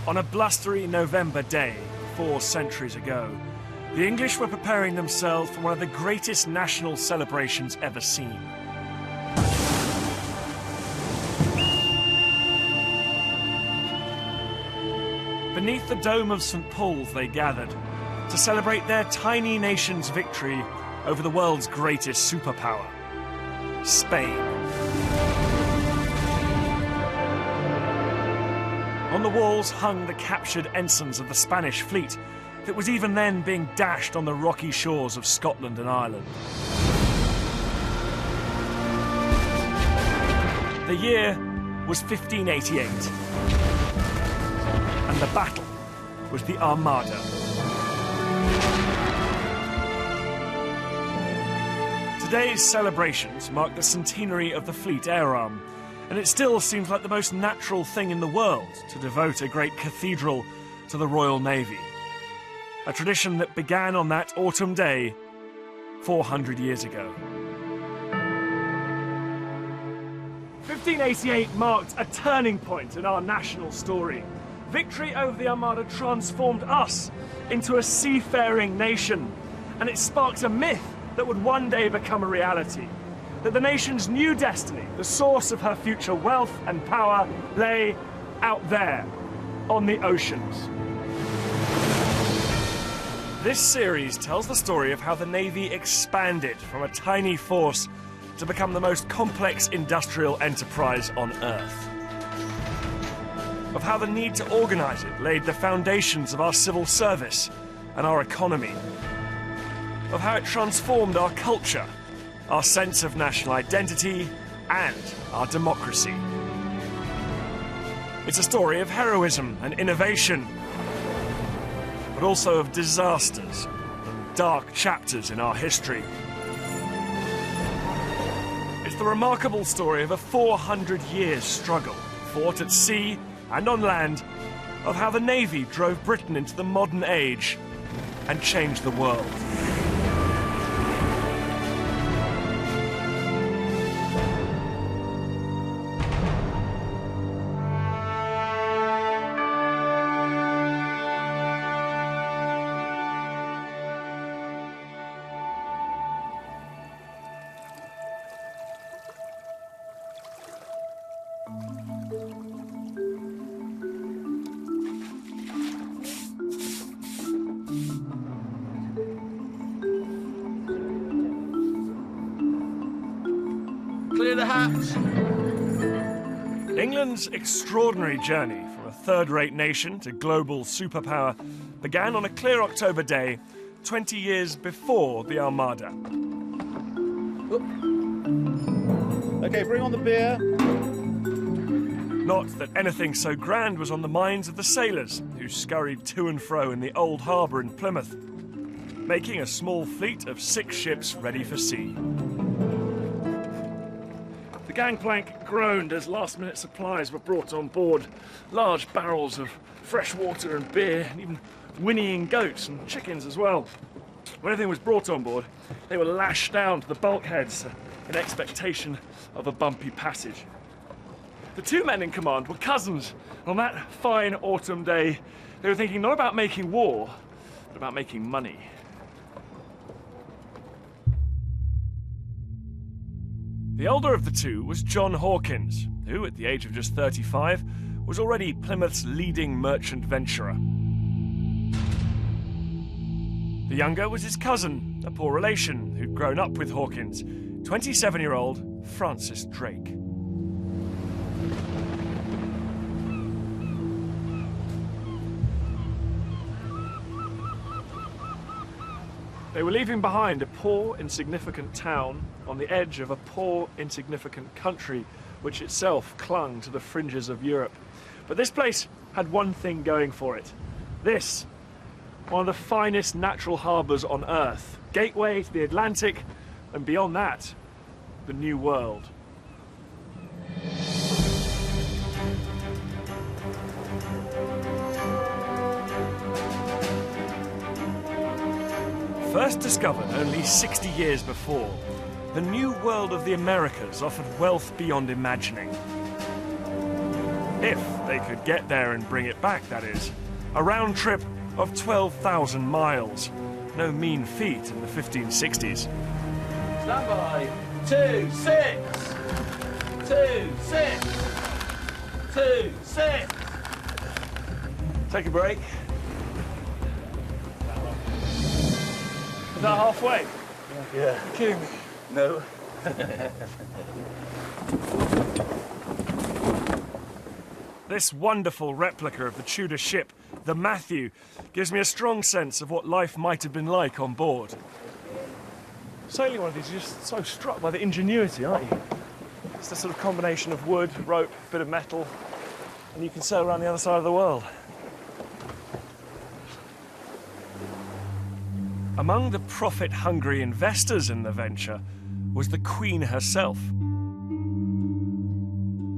On a blustery November day, 4 centuries ago, the English were preparing themselves for one of the greatest national celebrations ever seen. Beneath the dome of St. Paul's they gathered to celebrate their tiny nation's victory over the world's greatest superpower, Spain. On the walls hung the captured ensigns of the Spanish fleet that was even then being dashed on the rocky shores of Scotland and Ireland. The year was 1588, and the battle was the Armada. Today's celebrations mark the centenary of the Fleet Air Arm, and it still seems like the most natural thing in the world to devote a great cathedral to the Royal Navy. A tradition that began on that autumn day 400 years ago. 1588 marked a turning point in our national story. Victory over the Armada transformed us into a seafaring nation, and it sparked a myth that would one day become a reality. That the nation's new destiny, the source of her future wealth and power, lay out there, on the oceans. This series tells the story of how the Navy expanded from a tiny force to become the most complex industrial enterprise on Earth. Of how the need to organize it laid the foundations of our civil service and our economy. Of how it transformed our culture, our sense of national identity, and our democracy. It's a story of heroism and innovation, but also of disasters and dark chapters in our history. It's the remarkable story of a 400-year struggle, fought at sea and on land, of how the Navy drove Britain into the modern age and changed the world. Clear the hatch. England's extraordinary journey from a third-rate nation to global superpower began on a clear October day 20 years before the Armada. Okay, bring on the beer. Not that anything so grand was on the minds of the sailors who scurried to and fro in the old harbour in Plymouth, making a small fleet of 6 ships ready for sea. The gangplank groaned as last-minute supplies were brought on board. Large barrels of fresh water and beer, and even whinnying goats and chickens as well. When everything was brought on board, they were lashed down to the bulkheads in expectation of a bumpy passage. The 2 men in command were cousins. On that fine autumn day, they were thinking not about making war, but about making money. The older of the 2 was John Hawkins, who, at the age of just 35, was already Plymouth's leading merchant venturer. The younger was his cousin, a poor relation who'd grown up with Hawkins, 27-year-old Francis Drake. They were leaving behind a poor, insignificant town on the edge of a poor, insignificant country which itself clung to the fringes of Europe. But this place had one thing going for it. This, one of the finest natural harbours on Earth, gateway to the Atlantic, and beyond that, the New World. First discovered only 60 years before, the New World of the Americas offered wealth beyond imagining. If they could get there and bring it back, that is. A round trip of 12,000 miles. No mean feat in the 1560s. Stand by. 2, 6. 2, 6. 2, 6. Take a break. Is that halfway? Yeah. You're kidding me. No. This wonderful replica of the Tudor ship, the Matthew, gives me a strong sense of what life might have been like on board. Sailing one of these, you're just so struck by the ingenuity, aren't you? It's the sort of combination of wood, rope, bit of metal, and you can sail around the other side of the world. Among the profit-hungry investors in the venture was the Queen herself.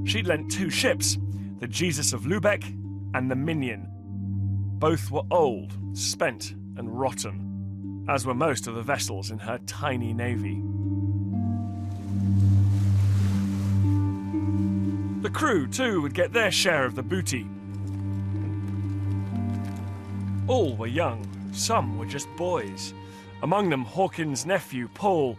She'd lent 2 ships, the Jesus of Lubeck and the Minion. Both were old, spent and rotten, as were most of the vessels in her tiny navy. The crew, too, would get their share of the booty. All were young, some were just boys. Among them Hawkins' nephew, Paul,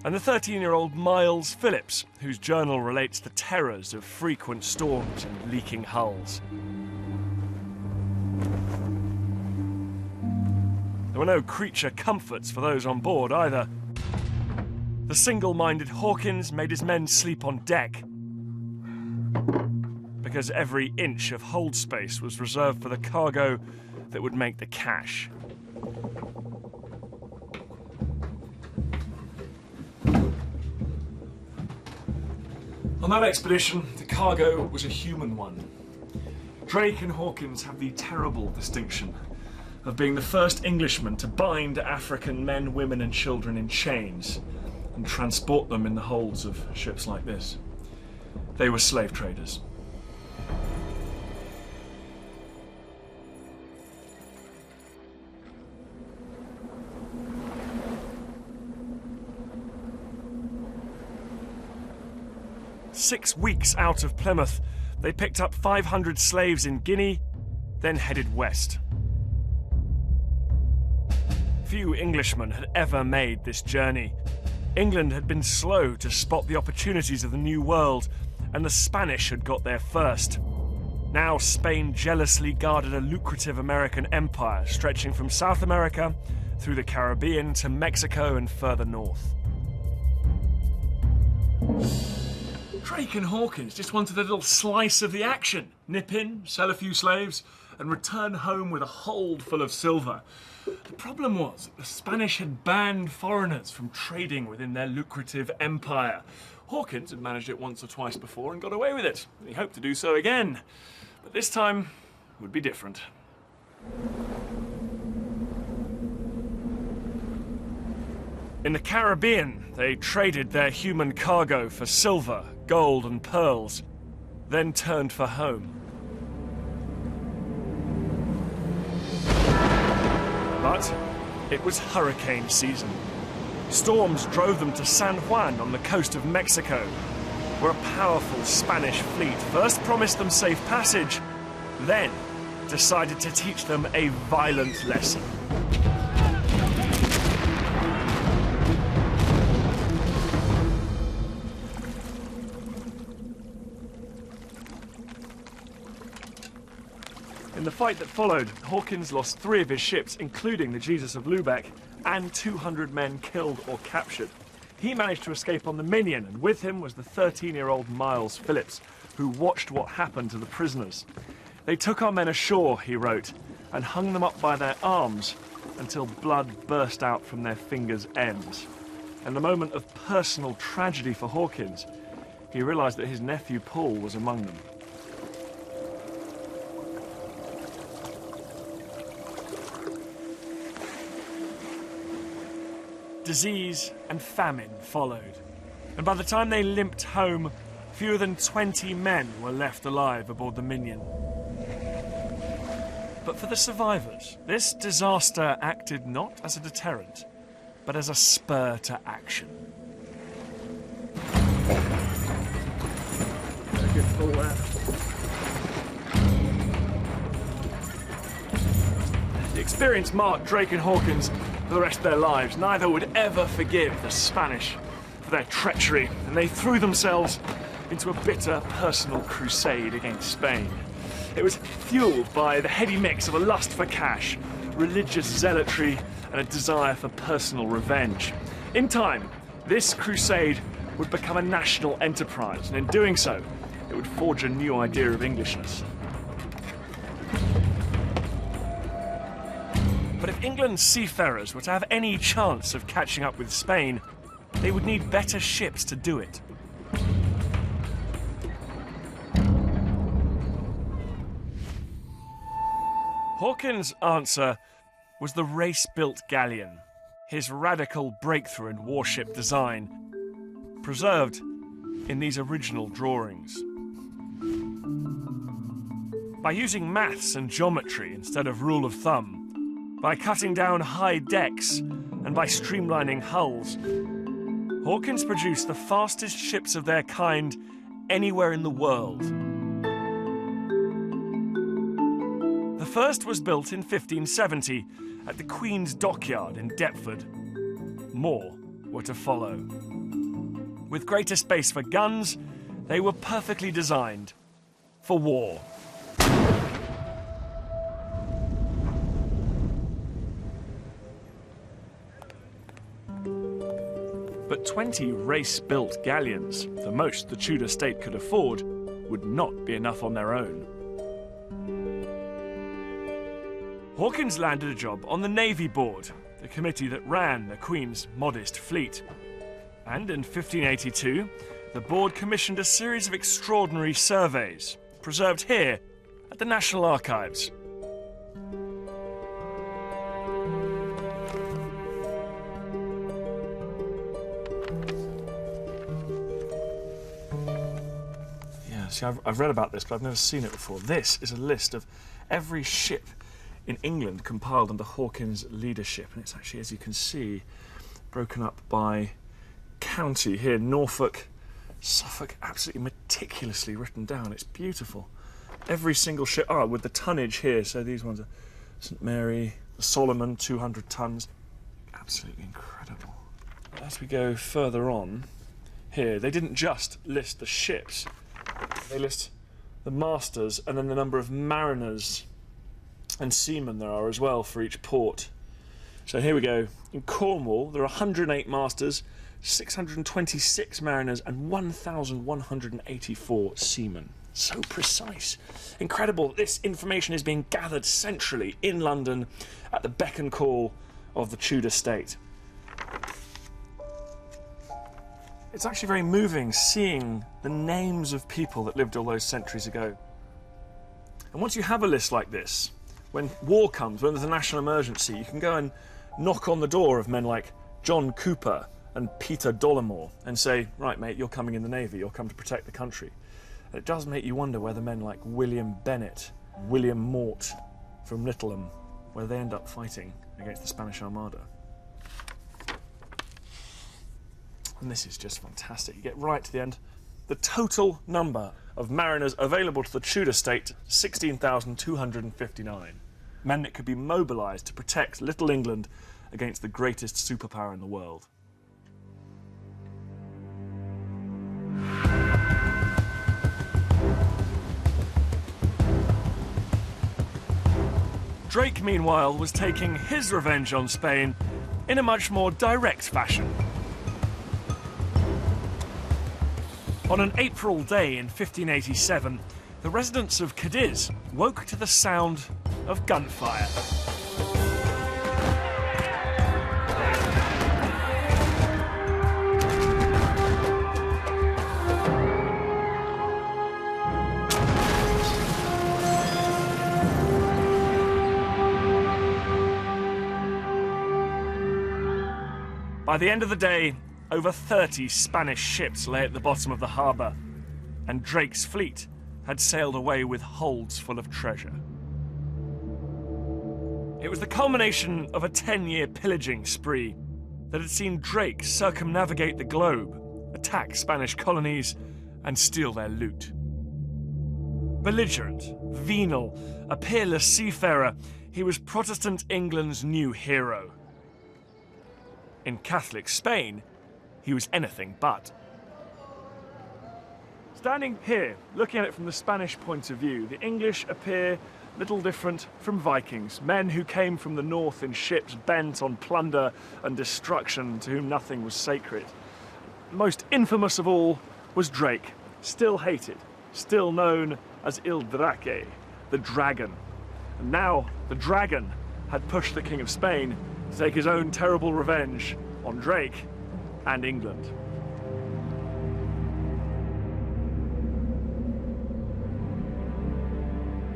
and the 13-year-old Miles Phillips, whose journal relates the terrors of frequent storms and leaking hulls. There were no creature comforts for those on board either. The single-minded Hawkins made his men sleep on deck, because every inch of hold space was reserved for the cargo that would make the cash. On that expedition, the cargo was a human one. Drake and Hawkins have the terrible distinction of being the first Englishmen to bind African men, women and children in chains and transport them in the holds of ships like this. They were slave traders. Six weeks out of Plymouth, they picked up 500 slaves in Guinea, then headed west. Few Englishmen had ever made this journey. England had been slow to spot the opportunities of the New World, and the Spanish had got there first. Now Spain jealously guarded a lucrative American empire stretching from South America through the Caribbean to Mexico and further north. Drake and Hawkins just wanted a little slice of the action. Nip in, sell a few slaves, and return home with a hold full of silver. The problem was that the Spanish had banned foreigners from trading within their lucrative empire. Hawkins had managed it once or twice before and got away with it. He hoped to do so again. But this time would be different. In the Caribbean, they traded their human cargo for silver, gold and pearls, then turned for home. But it was hurricane season. Storms drove them to San Juan on the coast of Mexico, where a powerful Spanish fleet first promised them safe passage, then decided to teach them a violent lesson. In the fight that followed, Hawkins lost 3 of his ships, including the Jesus of Lubeck, and 200 men killed or captured. He managed to escape on the Minion, and with him was the 13-year-old Miles Phillips, who watched what happened to the prisoners. They took our men ashore, he wrote, and hung them up by their arms until blood burst out from their fingers' ends. In a moment of personal tragedy for Hawkins, he realised that his nephew Paul was among them. Disease and famine followed, and by the time they limped home, fewer than 20 men were left alive aboard the Minion. But for the survivors, this disaster acted not as a deterrent, but as a spur to action. Good pull there. experience marked Drake and Hawkins for the rest of their lives. Neither would ever forgive the Spanish for their treachery, and they threw themselves into a bitter personal crusade against Spain. It was fueled by the heady mix of a lust for cash, religious zealotry, and a desire for personal revenge. In time, this crusade would become a national enterprise, and in doing so, it would forge a new idea of Englishness. But if England's seafarers were to have any chance of catching up with Spain, they would need better ships to do it. Hawkins' answer was the race-built galleon, his radical breakthrough in warship design, preserved in these original drawings. By using maths and geometry instead of rule of thumb, by cutting down high decks and by streamlining hulls, Hawkins produced the fastest ships of their kind anywhere in the world. The first was built in 1570 at the Queen's Dockyard in Deptford. More were to follow. With greater space for guns, they were perfectly designed for war. But 20 race-built galleons, the most the Tudor state could afford, would not be enough on their own. Hawkins landed a job on the Navy Board, the committee that ran the Queen's modest fleet. And in 1582, the board commissioned a series of extraordinary surveys, preserved here at the National Archives. Yeah, see, I've read about this, but I've never seen it before. This is a list of every ship in England compiled under Hawkins' leadership, and it's actually, as you can see, broken up by county here. Norfolk, Suffolk, absolutely meticulously written down. It's beautiful. Every single ship, with the tonnage here, so these ones are St Mary, the Solomon, 200 tons. Absolutely incredible. As we go further on here, they didn't just list the ships, they list the masters and then the number of mariners and seamen there are as well for each port. So here we go. In Cornwall, there are 108 masters, 626 mariners, and 1,184 seamen. So precise. Incredible. This information is being gathered centrally in London at the beck and call of the Tudor state. It's actually very moving seeing the names of people that lived all those centuries ago. And once you have a list like this, when war comes, when there's a national emergency, you can go and knock on the door of men like John Cooper and Peter Dollimore and say, right, mate, you're coming in the Navy, you'll come to protect the country. And it does make you wonder whether men like William Bennett, William Mort from Littleham, where they end up fighting against the Spanish Armada. And this is just fantastic. You get right to the end. The total number of mariners available to the Tudor state, 16,259. Men that could be mobilised to protect little England against the greatest superpower in the world. Drake, meanwhile, was taking his revenge on Spain in a much more direct fashion. On an April day in 1587, the residents of Cadiz woke to the sound of gunfire. By the end of the day, over 30 Spanish ships lay at the bottom of the harbour, and Drake's fleet had sailed away with holds full of treasure. It was the culmination of a 10-year pillaging spree that had seen Drake circumnavigate the globe, attack Spanish colonies, and steal their loot. Belligerent, venal, a peerless seafarer, he was Protestant England's new hero. In Catholic Spain, he was anything but. Standing here, looking at it from the Spanish point of view, the English appear little different from Vikings, men who came from the north in ships bent on plunder and destruction, to whom nothing was sacred. Most infamous of all was Drake, still hated, still known as Il Draque, the dragon. And now the dragon had pushed the King of Spain to take his own terrible revenge on Drake and England.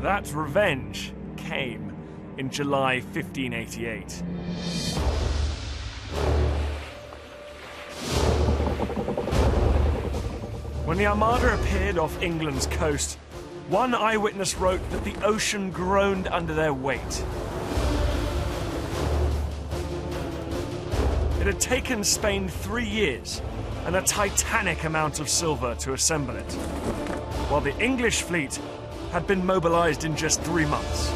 That revenge came in July 1588. When the Armada appeared off England's coast, one eyewitness wrote that the ocean groaned under their weight. It had taken Spain 3 years and a titanic amount of silver to assemble it, while the English fleet had been mobilized in just 3 months.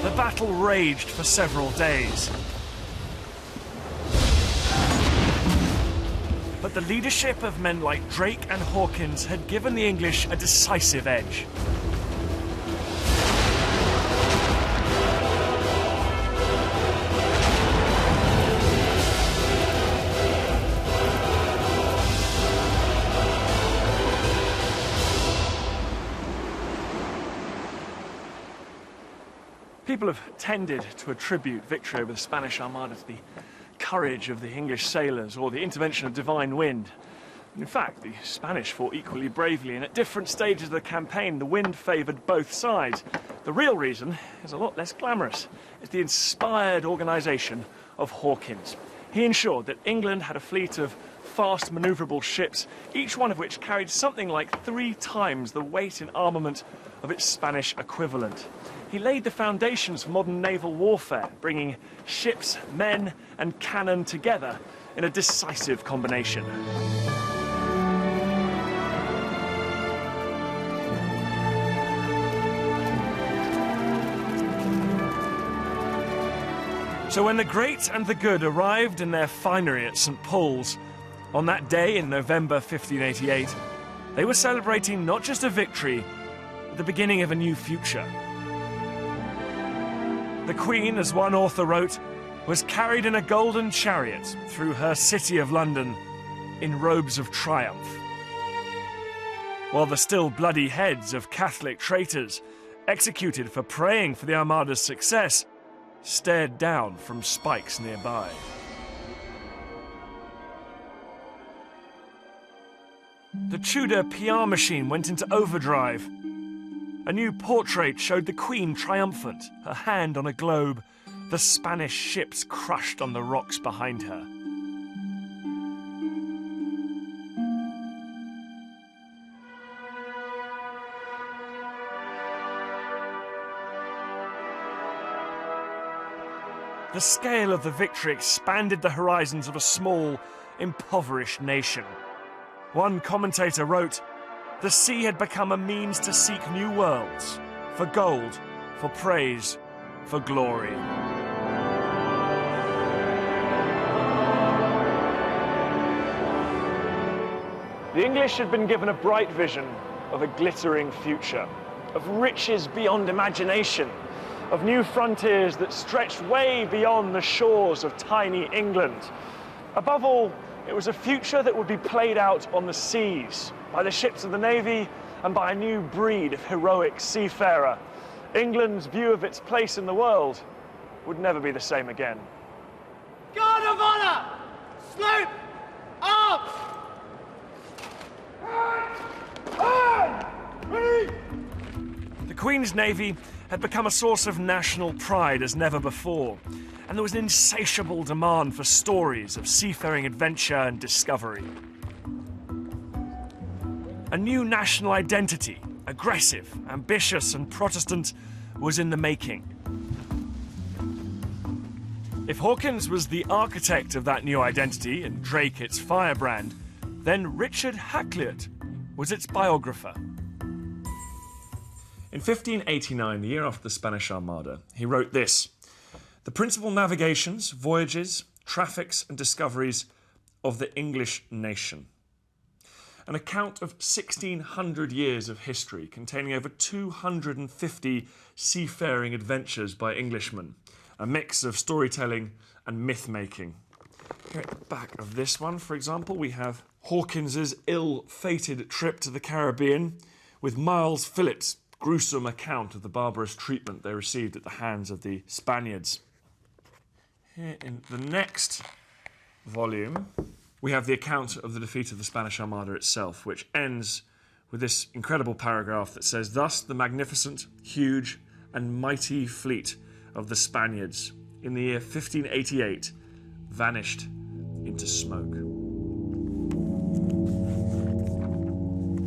The battle raged for several days. But the leadership of men like Drake and Hawkins had given the English a decisive edge. People have tended to attribute victory over the Spanish Armada to the courage of the English sailors or the intervention of divine wind. In fact, the Spanish fought equally bravely, and at different stages of the campaign, the wind favoured both sides. The real reason is a lot less glamorous. It's the inspired organisation of Hawkins. He ensured that England had a fleet of fast, manoeuvrable ships, each one of which carried something like 3 times the weight and armament of its Spanish equivalent. He laid the foundations for modern naval warfare, bringing ships, men, and cannon together in a decisive combination. So when the great and the good arrived in their finery at St. Paul's, on that day in November 1588, they were celebrating not just a victory, but the beginning of a new future. The Queen, as one author wrote, was carried in a golden chariot through her city of London in robes of triumph, while the still bloody heads of Catholic traitors, executed for praying for the Armada's success, stared down from spikes nearby. The Tudor PR machine went into overdrive. A new portrait showed the Queen triumphant, her hand on a globe, the Spanish ships crushed on the rocks behind her. The scale of the victory expanded the horizons of a small, impoverished nation. One commentator wrote, "The sea had become a means to seek new worlds, for gold, for praise, for glory." The English had been given a bright vision of a glittering future, of riches beyond imagination, of new frontiers that stretched way beyond the shores of tiny England. Above all, it was a future that would be played out on the seas, by the ships of the Navy and by a new breed of heroic seafarer. England's view of its place in the world would never be the same again. Guard of honor! Sloop! Up! The Queen's Navy had become a source of national pride as never before, and there was an insatiable demand for stories of seafaring adventure and discovery. A new national identity, aggressive, ambitious, and Protestant, was in the making. If Hawkins was the architect of that new identity and Drake its firebrand, then Richard Hakluyt was its biographer. In In 1589, the year after the Spanish Armada, he wrote this: "The principal navigations, voyages, traffics and discoveries of the English nation." An account of 1,600 years of history containing over 250 seafaring adventures by Englishmen, a mix of storytelling and myth-making. Here at the back of this one, for example, we have Hawkins's ill-fated trip to the Caribbean with Miles Phillips' gruesome account of the barbarous treatment they received at the hands of the Spaniards. Here in the next volume, we have the account of the defeat of the Spanish Armada itself, which ends with this incredible paragraph that says, "Thus the magnificent, huge and mighty fleet of the Spaniards in the year 1588 vanished into smoke."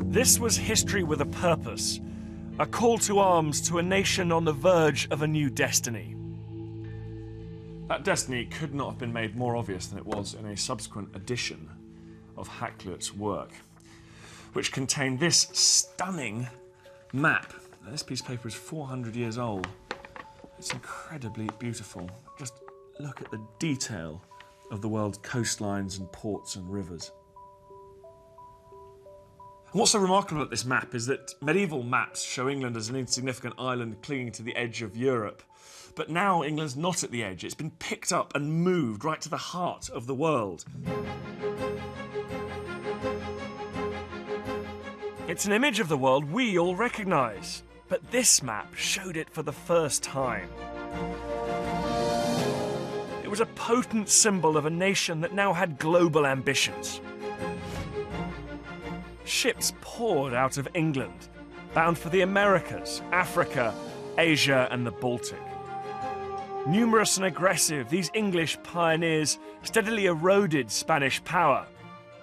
This was history with a purpose, a call to arms to a nation on the verge of a new destiny. That destiny could not have been made more obvious than it was in a subsequent edition of Hakluyt's work, which contained this stunning map. Now, this piece of paper is 400 years old. It's incredibly beautiful. Just look at the detail of the world's coastlines and ports and rivers. And what's so remarkable about this map is that medieval maps show England as an insignificant island clinging to the edge of Europe. But now England's not at the edge. It's been picked up and moved right to the heart of the world. It's an image of the world we all recognise, but this map showed it for the first time. It was a potent symbol of a nation that now had global ambitions. Ships poured out of England, bound for the Americas, Africa, Asia and the Baltic. Numerous and aggressive, these English pioneers steadily eroded Spanish power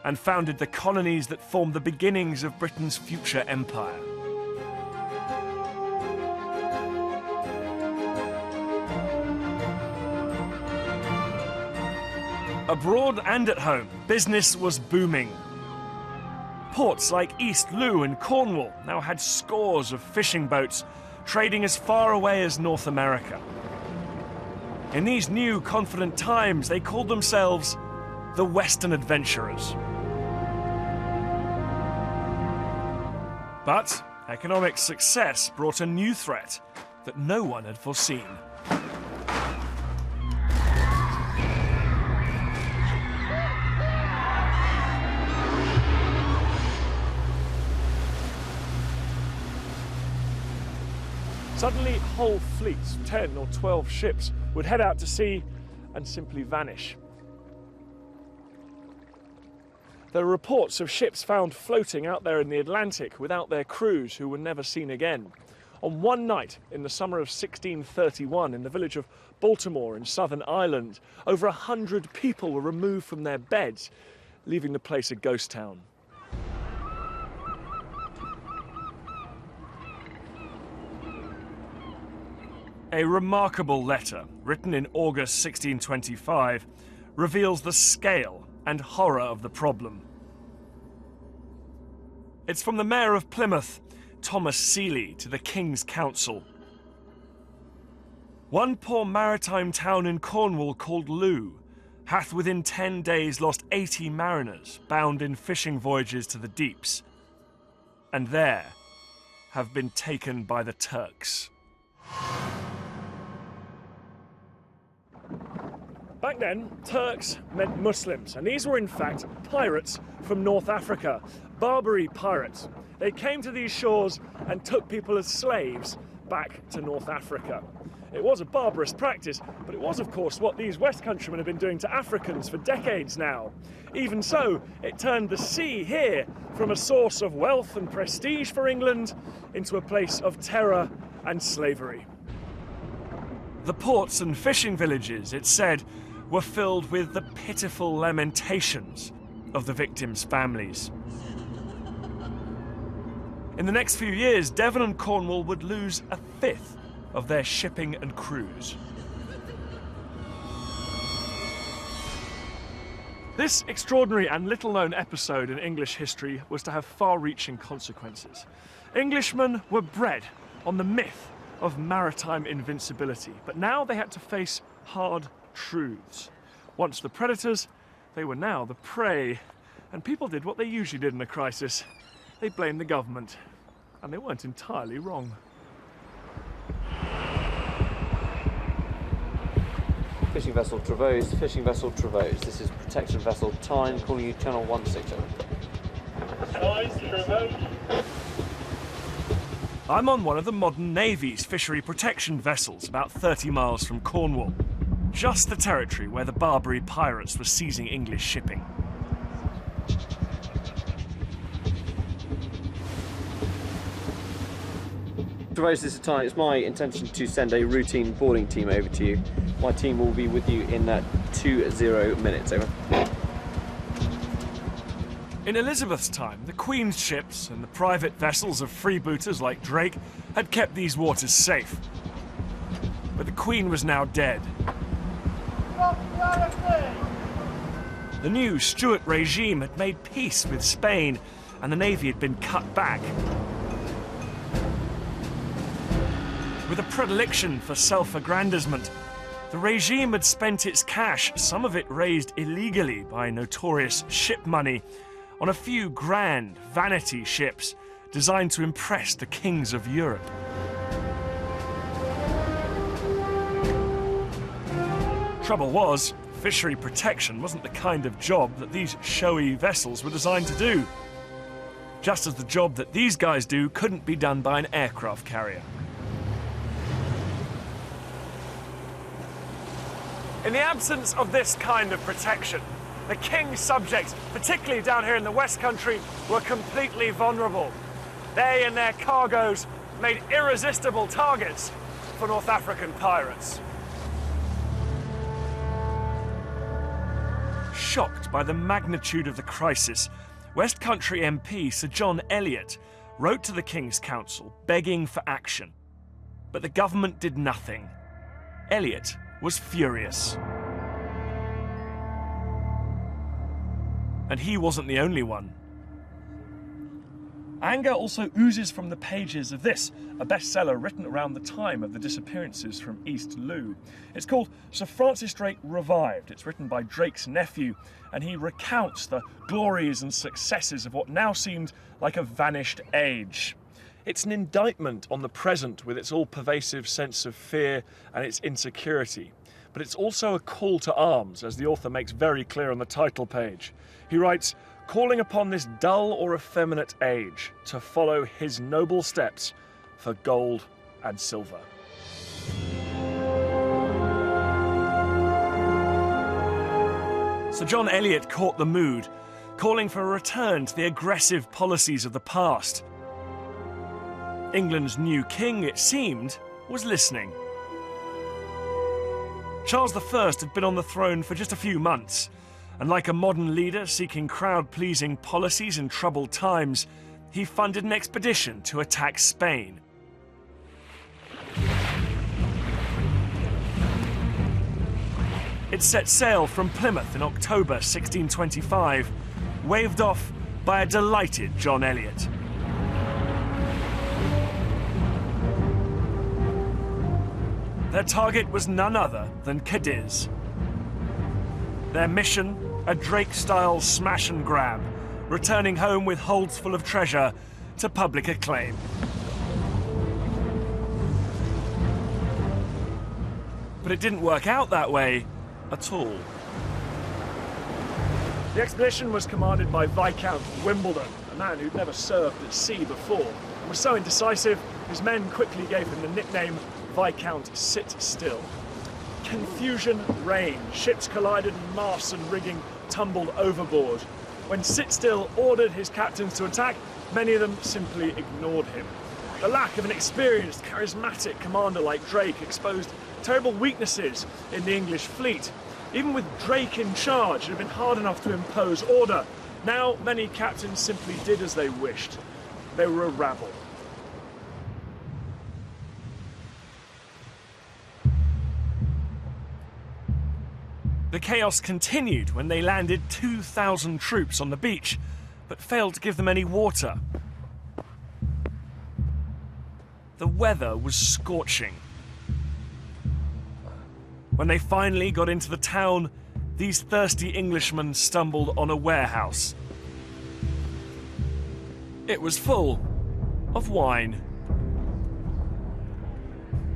and founded the colonies that formed the beginnings of Britain's future empire. Abroad and at home, business was booming. Ports like East Looe and Cornwall now had scores of fishing boats trading as far away as North America. In these new, confident times, they called themselves the Western Adventurers. But economic success brought a new threat that no one had foreseen. Suddenly, whole fleets, 10 or 12 ships, would head out to sea and simply vanish. There are reports of ships found floating out there in the Atlantic without their crews, who were never seen again. On one night in the summer of 1631, in the village of Baltimore in Southern Ireland, over 100 people were removed from their beds, leaving the place a ghost town. A remarkable letter, written in August 1625, reveals the scale and horror of the problem. It's from the Mayor of Plymouth, Thomas Seeley, to the King's Council. "One poor maritime town in Cornwall called Looe hath within 10 days lost 80 mariners bound in fishing voyages to the deeps, and there have been taken by the Turks." Back then, Turks meant Muslims, and these were in fact pirates from North Africa, Barbary pirates. They came to these shores and took people as slaves back to North Africa. It was a barbarous practice, but it was of course what these West countrymen have been doing to Africans for decades now. Even so, it turned the sea here from a source of wealth and prestige for England into a place of terror and slavery. The ports and fishing villages, it's said, were filled with the pitiful lamentations of the victims' families. In the next few years, Devon and Cornwall would lose a fifth of their shipping and crews. This extraordinary and little-known episode in English history was to have far-reaching consequences. Englishmen were bred on the myth of maritime invincibility. But now they had to face hard truths. Once the predators, they were now the prey. And people did what they usually did in a crisis. They blamed the government. And they weren't entirely wrong. Fishing vessel Trevose, fishing vessel Trevose. This is protection vessel Tyne, calling you channel 167. I'm on one of the modern Navy's fishery protection vessels, about 30 miles from Cornwall. Just the territory where the Barbary pirates were seizing English shipping. Trevose, this is Tyne. It's my intention to send a routine boarding team over to you. My team will be with you in 20 minutes, over. In Elizabeth's time, the Queen's ships and the private vessels of freebooters like Drake had kept these waters safe. But the Queen was now dead. The new Stuart regime had made peace with Spain, and the Navy had been cut back. With a predilection for self-aggrandizement, the regime had spent its cash, some of it raised illegally by notorious ship money, on a few grand vanity ships designed to impress the kings of Europe. Trouble was, fishery protection wasn't the kind of job that these showy vessels were designed to do. Just as the job that these guys do couldn't be done by an aircraft carrier. In the absence of this kind of protection, the king's subjects, particularly down here in the West Country, were completely vulnerable. They and their cargoes made irresistible targets for North African pirates. Shocked by the magnitude of the crisis, West Country MP Sir John Eliot wrote to the King's Council begging for action. But the government did nothing. Eliot was furious. And he wasn't the only one. Anger also oozes from the pages of this, a bestseller written around the time of the disappearances from East Loo. It's called Sir Francis Drake Revived. It's written by Drake's nephew, and he recounts the glories and successes of what now seemed like a vanished age. It's an indictment on the present with its all-pervasive sense of fear and its insecurity. But it's also a call to arms, as the author makes very clear on the title page. He writes, calling upon this dull or effeminate age to follow his noble steps for gold and silver. Sir John Eliot caught the mood, calling for a return to the aggressive policies of the past. England's new king, it seemed, was listening. Charles I had been on the throne for just a few months, and like a modern leader seeking crowd-pleasing policies in troubled times, he funded an expedition to attack Spain. It set sail from Plymouth in October 1625, waved off by a delighted John Eliot. Their target was none other than Cadiz. Their mission, a Drake-style smash and grab, returning home with holds full of treasure to public acclaim. But it didn't work out that way at all. The expedition was commanded by Viscount Wimbledon, a man who'd never served at sea before, and was so indecisive his men quickly gave him the nickname Viscount Sit Still. Confusion reigned. Ships collided and masts and rigging tumbled overboard. When Sit Still ordered his captains to attack, many of them simply ignored him. The lack of an experienced, charismatic commander like Drake exposed terrible weaknesses in the English fleet. Even with Drake in charge, it had been hard enough to impose order. Now, many captains simply did as they wished. They were a rabble. The chaos continued when they landed 2,000 troops on the beach, but failed to give them any water. the weather was scorching. When they finally got into the town, these thirsty Englishmen stumbled on a warehouse. It was full of wine.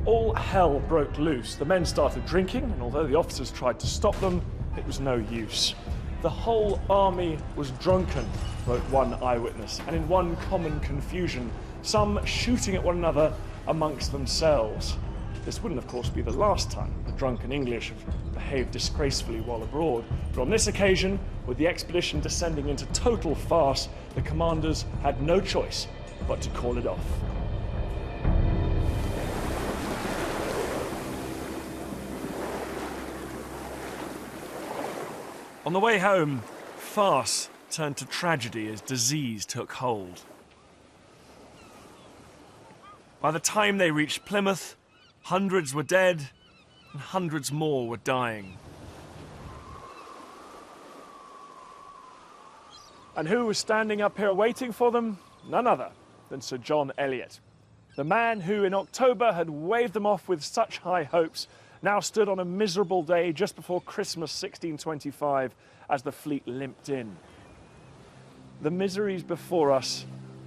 All hell broke loose. The men started drinking, and although the officers tried to stop them, it was no use. The whole army was drunken, wrote one eyewitness, and in one common confusion, some shooting at one another amongst themselves. This wouldn't, of course, be the last time the drunken English have behaved disgracefully while abroad, but on this occasion, with the expedition descending into total farce, the commanders had no choice but to call it off. On the way home, farce turned to tragedy as disease took hold. By the time they reached Plymouth, hundreds were dead and hundreds more were dying. And who was standing up here waiting for them? None other than Sir John Eliot. The man who in October had waved them off with such high hopes now stood on a miserable day just before Christmas 1625 as the fleet limped in. "The miseries before us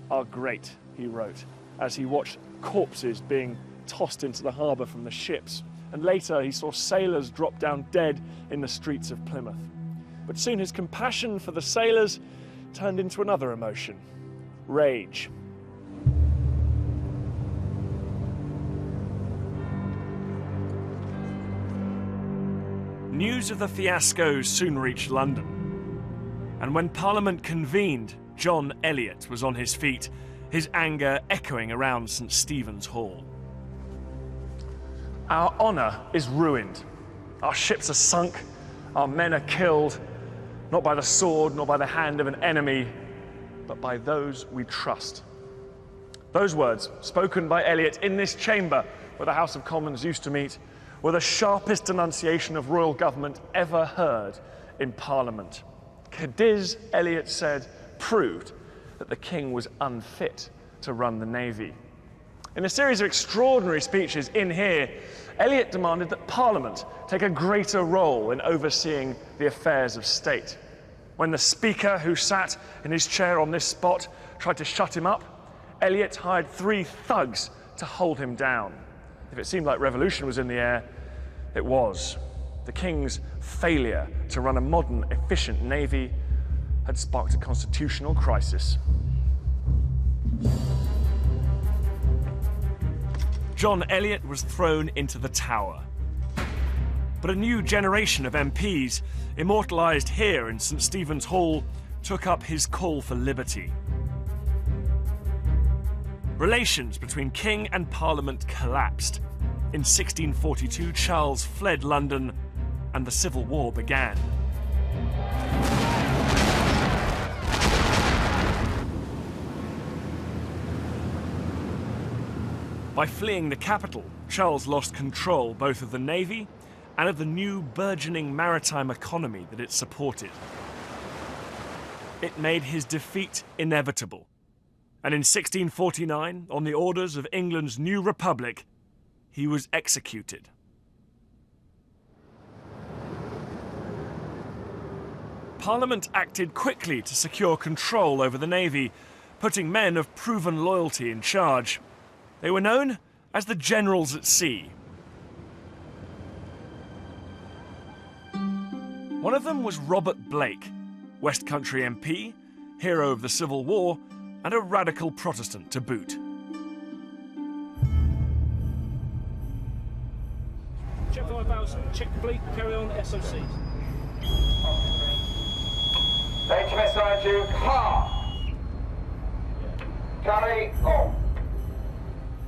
are great," he wrote, as he watched corpses being tossed into the harbour from the ships, and later he saw sailors drop down dead in the streets of Plymouth. But soon his compassion for the sailors turned into another emotion: rage. News of the fiasco soon reached London, and when Parliament convened, John Eliot was on his feet, his anger echoing around St. Stephen's Hall. "Our honour is ruined. Our ships are sunk, our men are killed, not by the sword nor by the hand of an enemy, but by those we trust." Those words, spoken by Eliot in this chamber where the House of Commons used to meet, were the sharpest denunciation of royal government ever heard in Parliament. Cadiz, Eliot said, proved that the king was unfit to run the navy. In a series of extraordinary speeches in here, Eliot demanded that Parliament take a greater role in overseeing the affairs of state. When the Speaker, who sat in his chair on this spot, tried to shut him up, Eliot hired 3 thugs to hold him down. If it seemed like revolution was in the air, it was. The king's failure to run a modern, efficient navy had sparked a constitutional crisis. John Eliot was thrown into the Tower. But a new generation of MPs, immortalised here in St. Stephen's Hall, took up his call for liberty. Relations between king and parliament collapsed. In 1642, Charles fled London and the Civil War began. By fleeing the capital, Charles lost control both of the navy and of the new burgeoning maritime economy that it supported. It made his defeat inevitable, and in 1649, on the orders of England's new republic, he was executed. Parliament acted quickly to secure control over the navy, putting men of proven loyalty in charge. They were known as the Generals at Sea. One of them was Robert Blake, West Country MP, hero of the Civil War, and a radical Protestant to boot. Check 5000, check fleet, carry on SOCs. HMS Nigel, carry on.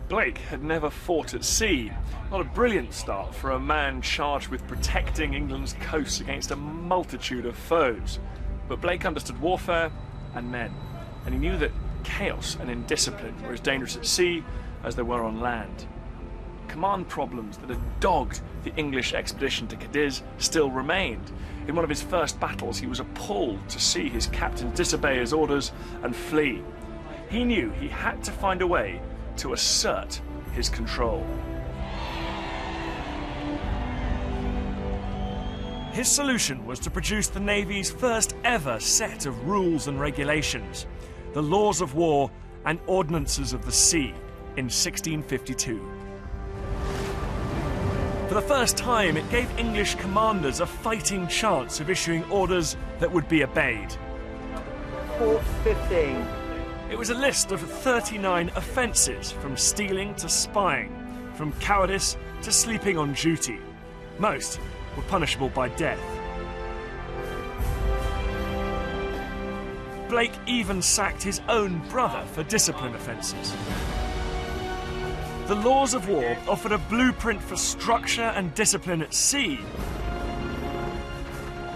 Blake had never fought at sea. Not a brilliant start for a man charged with protecting England's coasts against a multitude of foes. But Blake understood warfare and men, and he knew that chaos and indiscipline were as dangerous at sea as they were on land. Command problems that had dogged the English expedition to Cadiz still remained. In one of his first battles, he was appalled to see his captain disobey his orders and flee. He knew he had to find a way to assert his control. His solution was to produce the Navy's first ever set of rules and regulations, the Laws of War and Ordinances of the Sea, in 1652. For the first time, it gave English commanders a fighting chance of issuing orders that would be obeyed. Port 15. It was a list of 39 offences, from stealing to spying, from cowardice to sleeping on duty. Most were punishable by death. Blake even sacked his own brother for discipline offences. The Laws of War offered a blueprint for structure and discipline at sea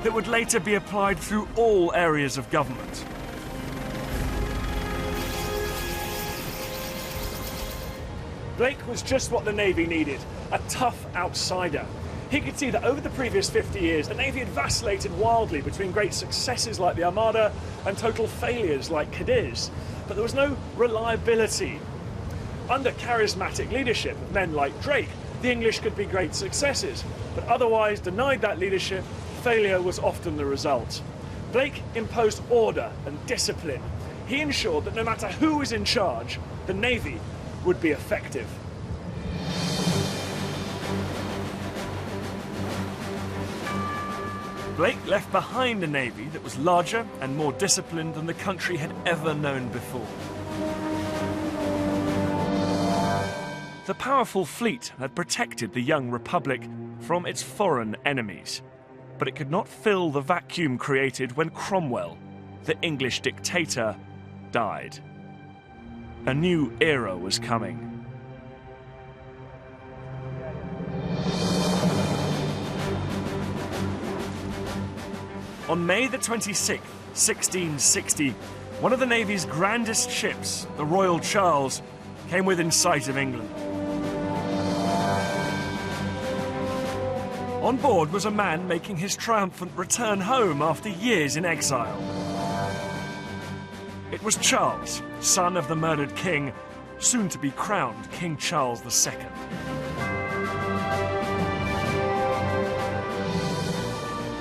that would later be applied through all areas of government. Blake was just what the Navy needed, a tough outsider. He could see that over the previous 50 years, the Navy had vacillated wildly between great successes like the Armada and total failures like Cadiz, but there was no reliability. Under charismatic leadership of men like Drake, the English could be great successes, but otherwise denied that leadership, failure was often the result. Blake imposed order and discipline. He ensured that no matter who was in charge, the Navy would be effective. Blake left behind a navy that was larger and more disciplined than the country had ever known before. The powerful fleet had protected the young republic from its foreign enemies, but it could not fill the vacuum created when Cromwell, the English dictator, died. A new era was coming. On May the 26th, 1660, one of the Navy's grandest ships, the Royal Charles, came within sight of England. On board was a man making his triumphant return home after years in exile. It was Charles, son of the murdered king, soon to be crowned King Charles II.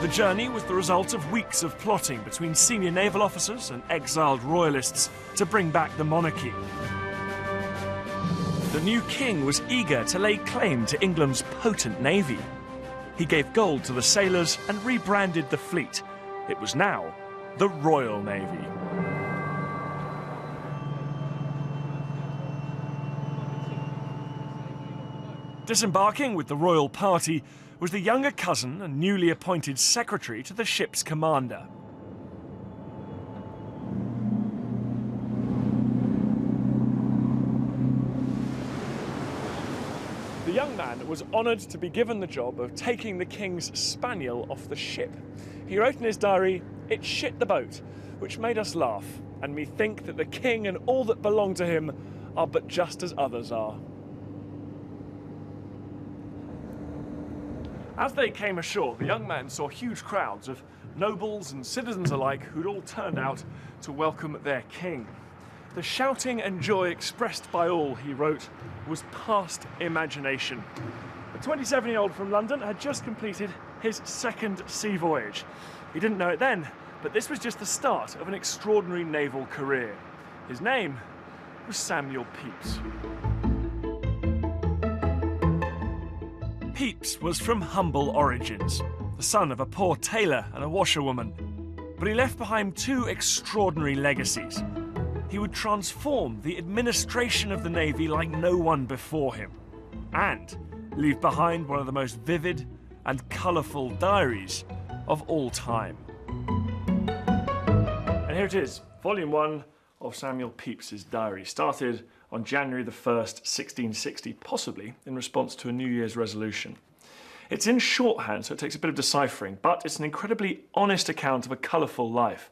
The journey was the result of weeks of plotting between senior naval officers and exiled royalists to bring back the monarchy. The new king was eager to lay claim to England's potent navy. He gave gold to the sailors and rebranded the fleet. It was now the Royal Navy. Disembarking with the royal party was the younger cousin and newly appointed secretary to the ship's commander. The young man was honoured to be given the job of taking the king's spaniel off the ship. He wrote in his diary, "It shit the boat," which made us laugh, and me think that the king and all that belong to him are but just as others are. As they came ashore, the young man saw huge crowds of nobles and citizens alike who'd all turned out to welcome their king. The shouting and joy expressed by all, he wrote, was past imagination. The 27-year-old from London had just completed his second sea voyage. He didn't know it then, but this was just the start of an extraordinary naval career. His name was Samuel Pepys. Pepys was from humble origins, the son of a poor tailor and a washerwoman, but he left behind two extraordinary legacies. He would transform the administration of the Navy like no one before him, and leave behind one of the most vivid and colourful diaries of all time. And here it is, Volume 1 of Samuel Pepys's diary, started on January the 1st, 1660, possibly in response to a New Year's resolution. It's in shorthand, so it takes a bit of deciphering, but it's an incredibly honest account of a colourful life.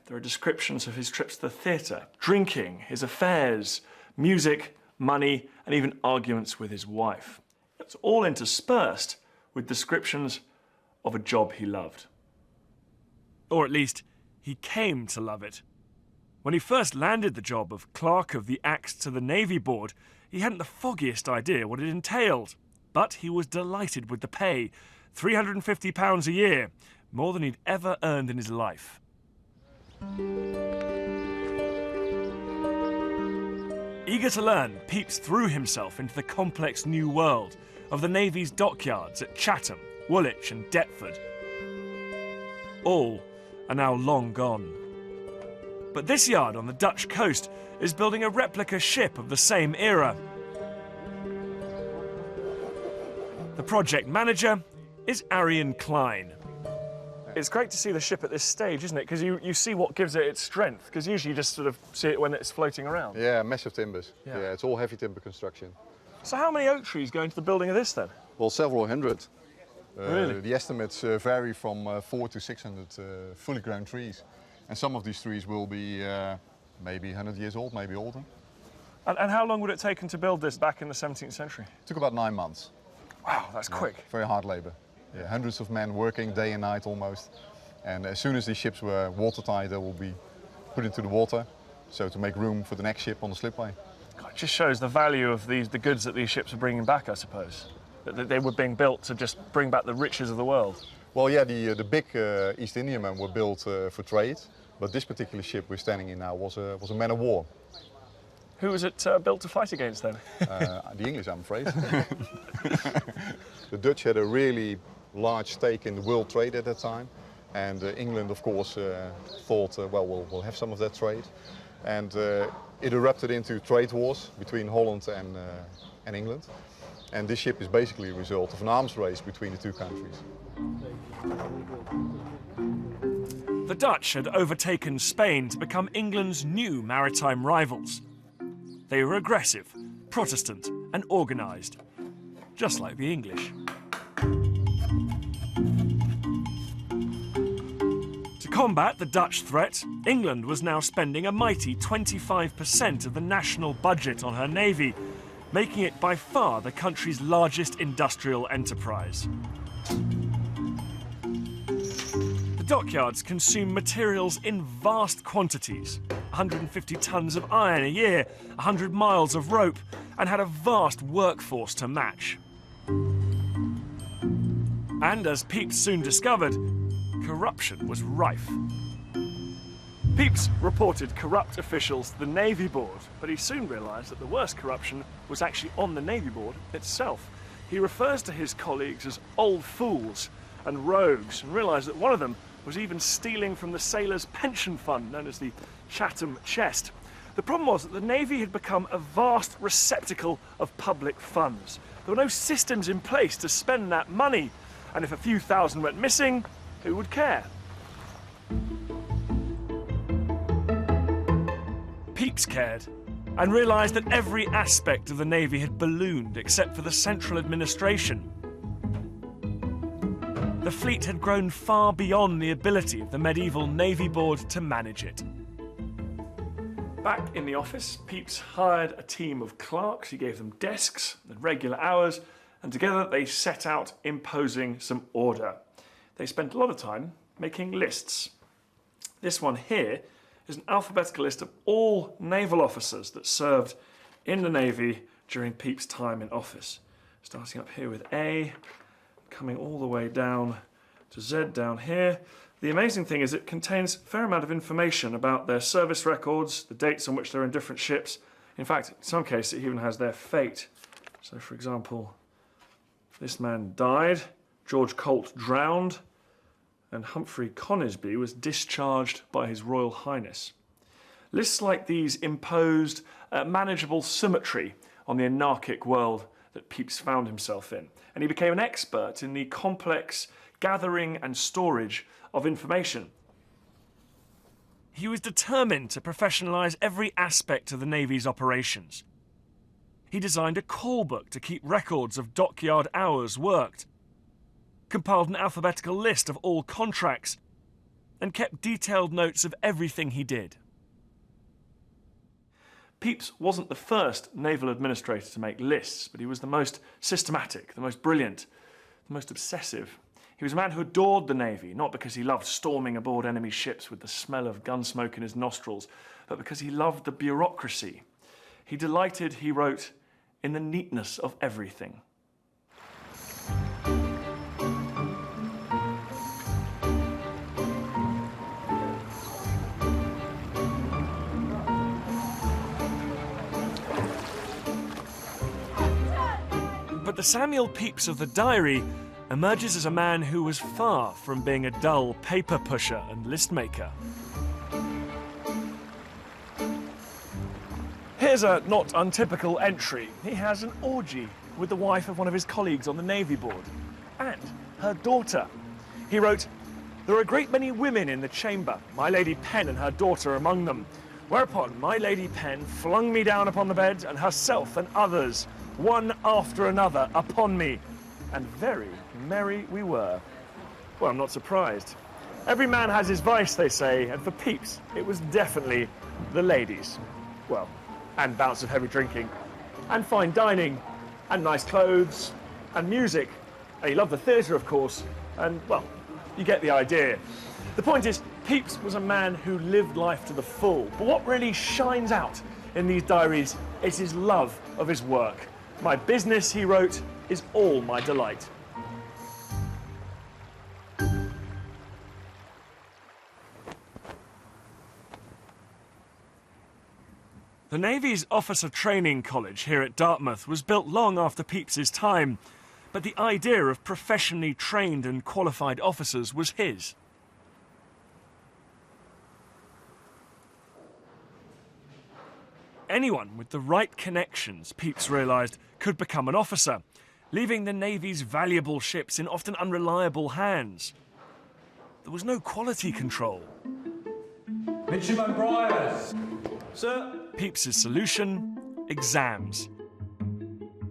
There are descriptions of his trips to the theatre, drinking, his affairs, music, money, and even arguments with his wife. It's all interspersed with descriptions of a job he loved. Or at least, he came to love it. When he first landed the job of Clerk of the Acts to the Navy Board, he He hadn't the foggiest idea what it entailed, but he was delighted with the pay. £350 a year, more than he'd ever earned in his life. Eager to learn, Pepys threw himself into the complex new world of the Navy's dockyards at Chatham, Woolwich and Deptford. All are now long gone. But this yard on the Dutch coast is building a replica ship of the same era. The project manager is Arian Klein. It's great to see the ship at this stage, isn't it? Because you see what gives it its strength. Because usually you just sort of see it when it's floating around. Yeah, massive timbers. Yeah, it's all heavy timber construction. So how many oak trees go into the building of this then? Well, several hundred. Really? The estimates vary from 400 to 600 fully grown trees. And some of these trees will be maybe 100 years old, maybe older. And how long would it take to build this back in the 17th century? It took about 9 months. Wow, that's quick. Very hard labor. Yeah, hundreds of men working day and night almost. And as soon as these ships were watertight, they will be put into the water, so to make room for the next ship on the slipway. God, it just shows the value of the goods that these ships are bringing back, I suppose. That they were being built to just bring back the riches of the world. Well, yeah, the big East Indiamen were built for trade, but this particular ship we're standing in now was a man of war. Who was it built to fight against then? The English, I'm afraid. The Dutch had a really large stake in the world trade at that time, and England, of course, thought, well, we'll have some of that trade, and it erupted into trade wars between Holland and England, and this ship is basically a result of an arms race between the two countries. The Dutch had overtaken Spain to become England's new maritime rivals. They were aggressive, Protestant and organised, just like the English. To combat the Dutch threat, England was now spending a mighty 25% of the national budget on her navy, making it by far the country's largest industrial enterprise. The dockyards consume materials in vast quantities, 150 tons of iron a year, 100 miles of rope, and had a vast workforce to match. And as Pepys soon discovered, corruption was rife. Pepys reported corrupt officials to the Navy Board, but he soon realised that the worst corruption was actually on the Navy Board itself. He refers to his colleagues as old fools and rogues, and realised that one of them was even stealing from the sailors' pension fund, known as the Chatham Chest. The problem was that the Navy had become a vast receptacle of public funds. There were no systems in place to spend that money, and if a few thousand went missing, who would care? Pepys cared, and realised that every aspect of the Navy had ballooned except for the central administration. The fleet had grown far beyond the ability of the medieval Navy Board to manage it. Back in the office, Pepys hired a team of clerks. He gave them desks and regular hours, and together they set out imposing some order. They spent a lot of time making lists. This one here is an alphabetical list of all naval officers that served in the Navy during Pepys' time in office. Starting up here with A, coming all the way down to Z down here. The amazing thing is it contains a fair amount of information about their service records, the dates on which they're in different ships. In fact, in some cases it even has their fate. So for example, this man died, George Colt drowned, and Humphrey Conisbee was discharged by His Royal Highness. Lists like these imposed manageable symmetry on the anarchic world that Pepys found himself in, and he became an expert in the complex gathering and storage of information. He was determined to professionalise every aspect of the Navy's operations. He designed a call book to keep records of dockyard hours worked, compiled an alphabetical list of all contracts, and kept detailed notes of everything he did. Pepys wasn't the first naval administrator to make lists, but he was the most systematic, the most brilliant, the most obsessive. He was a man who adored the Navy, not because he loved storming aboard enemy ships with the smell of gun smoke in his nostrils, but because he loved the bureaucracy. He delighted, he wrote, in the neatness of everything. But the Samuel Pepys of the diary emerges as a man who was far from being a dull paper pusher and list maker. Here's a not untypical entry. He has an orgy with the wife of one of his colleagues on the Navy board and her daughter. He wrote, "There are a great many women in the chamber, my Lady Penn and her daughter among them, whereupon my Lady Penn flung me down upon the bed and herself and others, one after another, upon me, and very merry we were." Well, I'm not surprised. Every man has his vice, they say, and for Pepys, it was definitely the ladies. Well, and bouts of heavy drinking, and fine dining, and nice clothes, and music. And he loved the theatre, of course, and, well, you get the idea. The point is, Pepys was a man who lived life to the full, but what really shines out in these diaries is his love of his work. "My business," he wrote, "is all my delight." The Navy's Officer Training College here at Dartmouth was built long after Pepys's time, but the idea of professionally trained and qualified officers was his. Anyone with the right connections, Pepys realised, could become an officer, leaving the Navy's valuable ships in often unreliable hands. There was no quality control. Midshipman Briars! Sir, Pepys's solution: exams.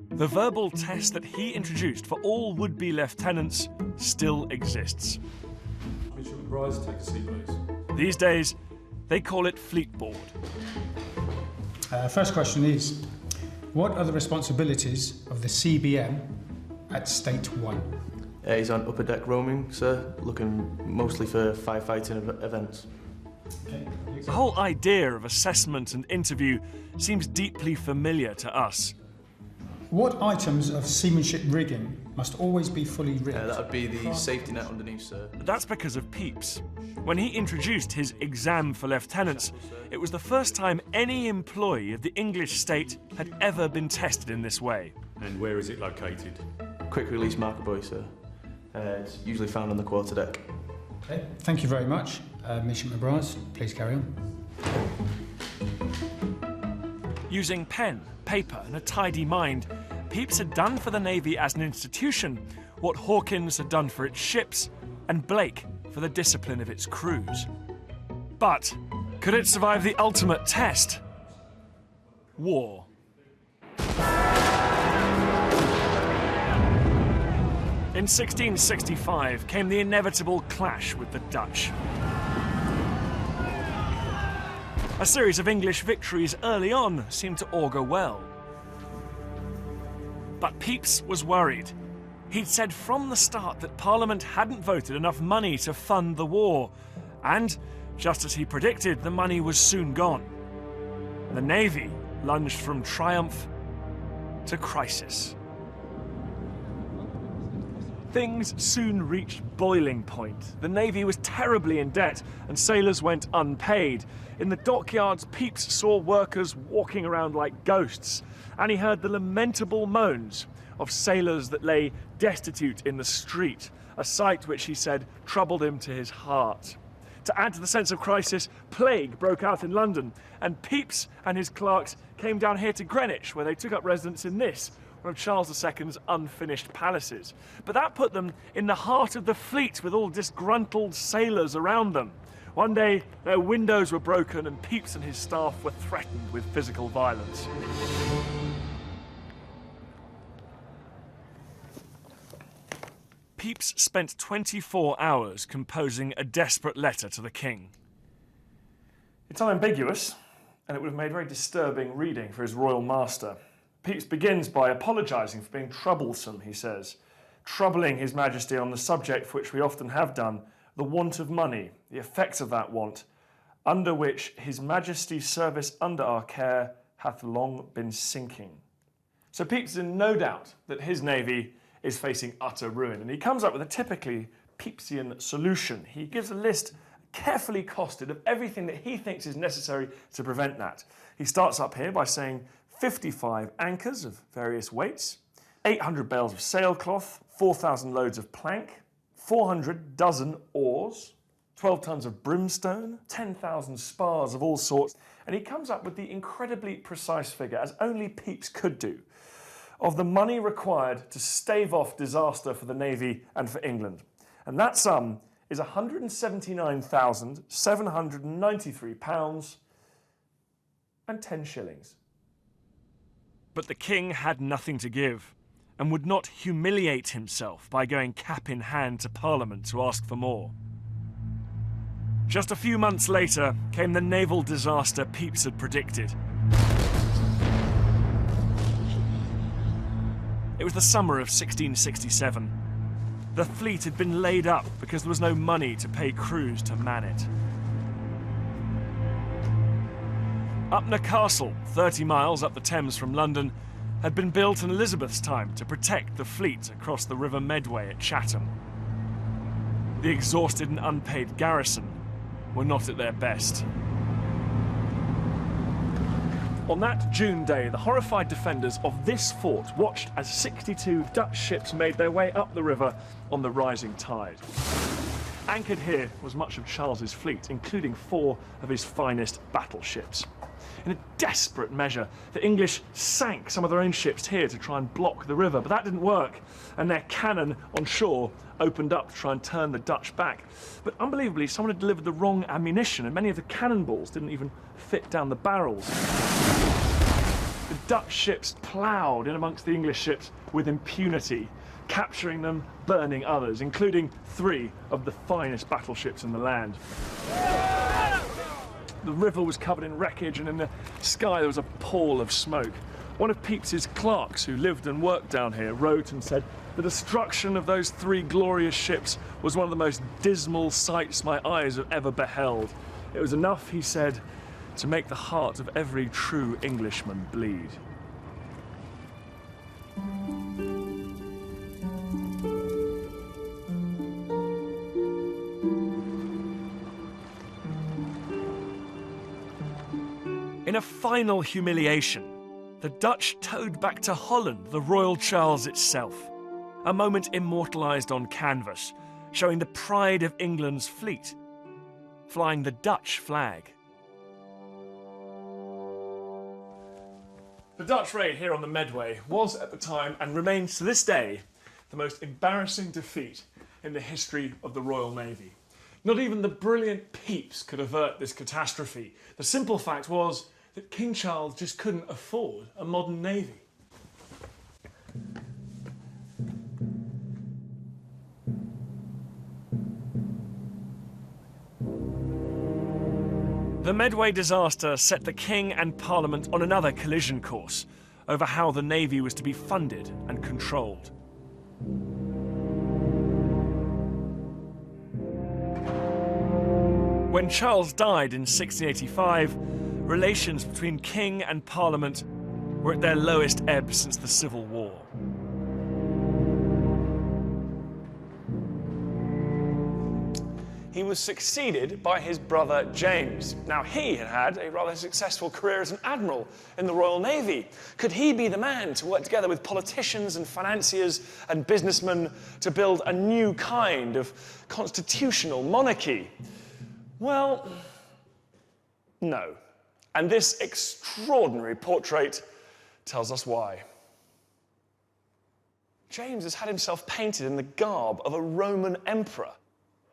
The verbal test that he introduced for all would-be lieutenants still exists. Midshipman Briars, take a seat, please. These days, they call it Fleet Board. First question is, what are the responsibilities of the CBM at State 1? He's on upper deck roaming, sir, looking mostly for firefighting events. Okay. The whole idea of assessment and interview seems deeply familiar to us. What items of seamanship rigging must always be fully rigged? That would be the safety net underneath, sir. That's because of Pepys. When he introduced his exam for lieutenants, it was the first time any employee of the English state had ever been tested in this way. And where is it located? Quick release marker buoy, sir. It's usually found on the quarterdeck. Okay, thank you very much. Midshipman Briars, please carry on. Using pen, paper and a tidy mind, Pepys had done for the Navy as an institution what Hawkins had done for its ships and Blake for the discipline of its crews. But could it survive the ultimate test? War. In 1665 came the inevitable clash with the Dutch. A series of English victories early on seemed to augur well. But Pepys was worried. He'd said from the start that Parliament hadn't voted enough money to fund the war, and, just as he predicted, the money was soon gone. The Navy lunged from triumph to crisis. Things soon reached boiling point. The Navy was terribly in debt and sailors went unpaid. In the dockyards, Pepys saw workers walking around like ghosts, and he heard the lamentable moans of sailors that lay destitute in the street, a sight which, he said, troubled him to his heart. To add to the sense of crisis, plague broke out in London, and Pepys and his clerks came down here to Greenwich, where they took up residence in this, one of Charles II's unfinished palaces. But that put them in the heart of the fleet with all disgruntled sailors around them. One day, their windows were broken and Pepys and his staff were threatened with physical violence. Pepys spent 24 hours composing a desperate letter to the king. It's unambiguous, and it would have made very disturbing reading for his royal master. Pepys begins by apologising for being troublesome, he says, troubling His Majesty on the subject for which we often have done, the want of money, the effects of that want, under which His Majesty's service under our care hath long been sinking. So Pepys is in no doubt that his navy is facing utter ruin, and he comes up with a typically Pepysian solution. He gives a list carefully costed of everything that he thinks is necessary to prevent that. He starts up here by saying 55 anchors of various weights, 800 bales of sailcloth, 4,000 loads of plank, 400 dozen oars, 12 tons of brimstone, 10,000 spars of all sorts, and he comes up with the incredibly precise figure, as only Pepys could do, of the money required to stave off disaster for the Navy and for England. And that sum is £179,793 and 10 shillings. But the king had nothing to give, and would not humiliate himself by going cap in hand to Parliament to ask for more. Just a few months later came the naval disaster Pepys had predicted. It was the summer of 1667. The fleet had been laid up because there was no money to pay crews to man it. Upnor Castle, 30 miles up the Thames from London, had been built in Elizabeth's time to protect the fleet across the River Medway at Chatham. The exhausted and unpaid garrison were not at their best. On that June day, the horrified defenders of this fort watched as 62 Dutch ships made their way up the river on the rising tide. Anchored here was much of Charles's fleet, including 4 of his finest battleships. In a desperate measure, the English sank some of their own ships here to try and block the river, but that didn't work, and their cannon on shore opened up to try and turn the Dutch back. But unbelievably, someone had delivered the wrong ammunition, and many of the cannonballs didn't even fit down the barrels. The Dutch ships ploughed in amongst the English ships with impunity, capturing them, burning others, including 3 of the finest battleships in the land. The river was covered in wreckage, and in the sky there was a pall of smoke. One of Pepys's clerks, who lived and worked down here, wrote and said, "The destruction of those 3 glorious ships was one of the most dismal sights my eyes have ever beheld. It was enough," he said, "to make the heart of every true Englishman bleed." In a final humiliation, the Dutch towed back to Holland the Royal Charles itself, a moment immortalised on canvas, showing the pride of England's fleet, flying the Dutch flag. The Dutch raid here on the Medway was at the time, and remains to this day, the most embarrassing defeat in the history of the Royal Navy. Not even the brilliant Pepys could avert this catastrophe. The simple fact was that King Charles just couldn't afford a modern navy. The Medway disaster set the King and Parliament on another collision course over how the navy was to be funded and controlled. When Charles died in 1685, relations between King and Parliament were at their lowest ebb since the Civil War. He was succeeded by his brother James. Now, he had had a rather successful career as an admiral in the Royal Navy. Could he be the man to work together with politicians and financiers and businessmen to build a new kind of constitutional monarchy? Well, no. And this extraordinary portrait tells us why. James has had himself painted in the garb of a Roman emperor,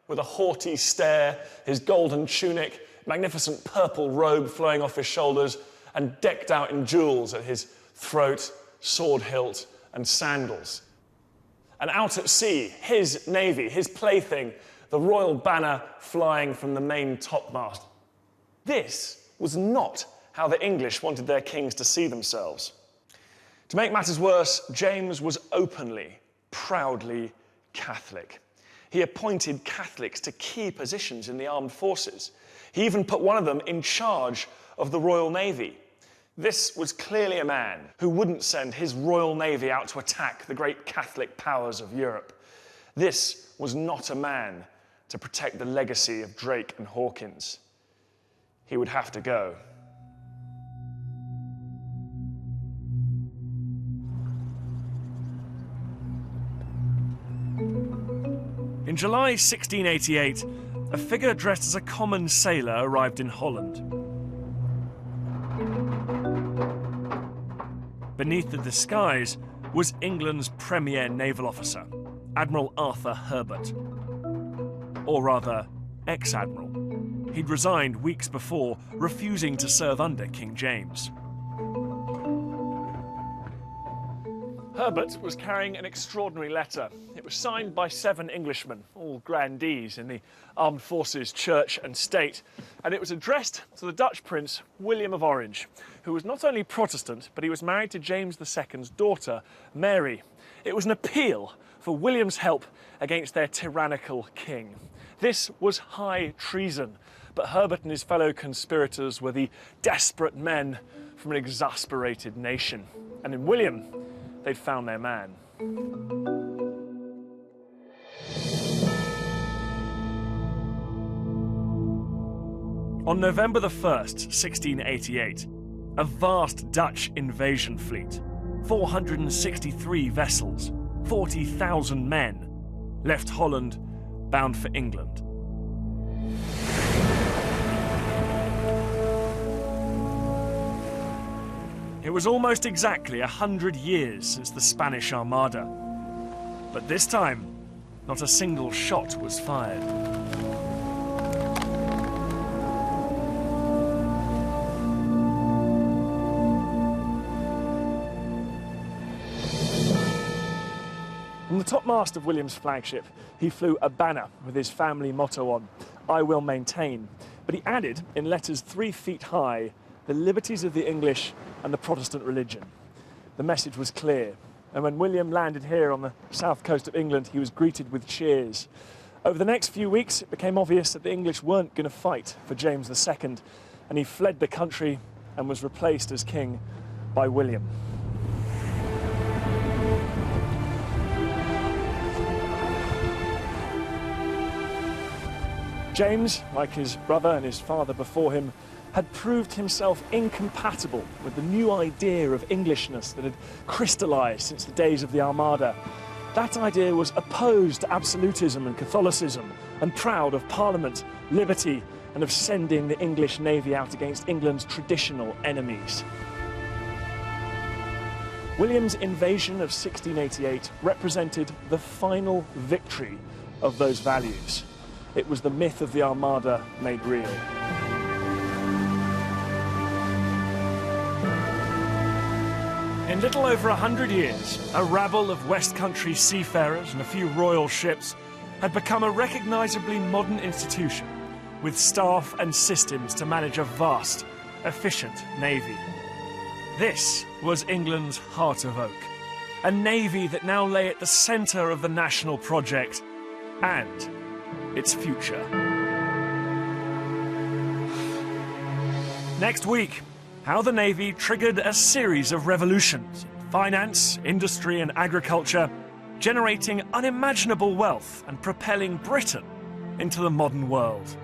with a haughty stare, his golden tunic, magnificent purple robe flowing off his shoulders, and decked out in jewels at his throat, sword hilt, and sandals. And out at sea, his navy, his plaything, the royal banner flying from the main topmast. This was not how the English wanted their kings to see themselves. To make matters worse, James was openly, proudly Catholic. He appointed Catholics to key positions in the armed forces. He even put one of them in charge of the Royal Navy. This was clearly a man who wouldn't send his Royal Navy out to attack the great Catholic powers of Europe. This was not a man to protect the legacy of Drake and Hawkins. He would have to go. In July 1688, a figure dressed as a common sailor arrived in Holland. Beneath the disguise was England's premier naval officer, Admiral Arthur Herbert. Or rather, ex-admiral. He'd resigned weeks before, refusing to serve under King James. Herbert was carrying an extraordinary letter. It was signed by 7 Englishmen, all grandees in the armed forces, church and state, and it was addressed to the Dutch Prince William of Orange, who was not only Protestant, but he was married to James II's daughter, Mary. It was an appeal for William's help against their tyrannical king. This was high treason, but Herbert and his fellow conspirators were the desperate men from an exasperated nation. And in William, they'd found their man. On November the 1st, 1688, a vast Dutch invasion fleet, 463 vessels, 40,000 men, left Holland bound for England. It was almost exactly 100 years since the Spanish Armada. But this time, not a single shot was fired. On the topmast of William's flagship, he flew a banner with his family motto on, "I will maintain." But he added, in letters 3 feet high, the liberties of the English and the Protestant religion. The message was clear, and when William landed here on the south coast of England, he was greeted with cheers. Over the next few weeks, it became obvious that the English weren't going to fight for James II, and he fled the country and was replaced as king by William. James, like his brother and his father before him, had proved himself incompatible with the new idea of Englishness that had crystallised since the days of the Armada. That idea was opposed to absolutism and Catholicism, and proud of Parliament, liberty, and of sending the English navy out against England's traditional enemies. William's invasion of 1688 represented the final victory of those values. It was the myth of the Armada made real. In little over 100 years, a rabble of West Country seafarers and a few royal ships had become a recognisably modern institution, with staff and systems to manage a vast, efficient navy. This was England's heart of oak, a navy that now lay at the centre of the national project and its future. Next week, how the Navy triggered a series of revolutions in finance, industry and agriculture, generating unimaginable wealth and propelling Britain into the modern world.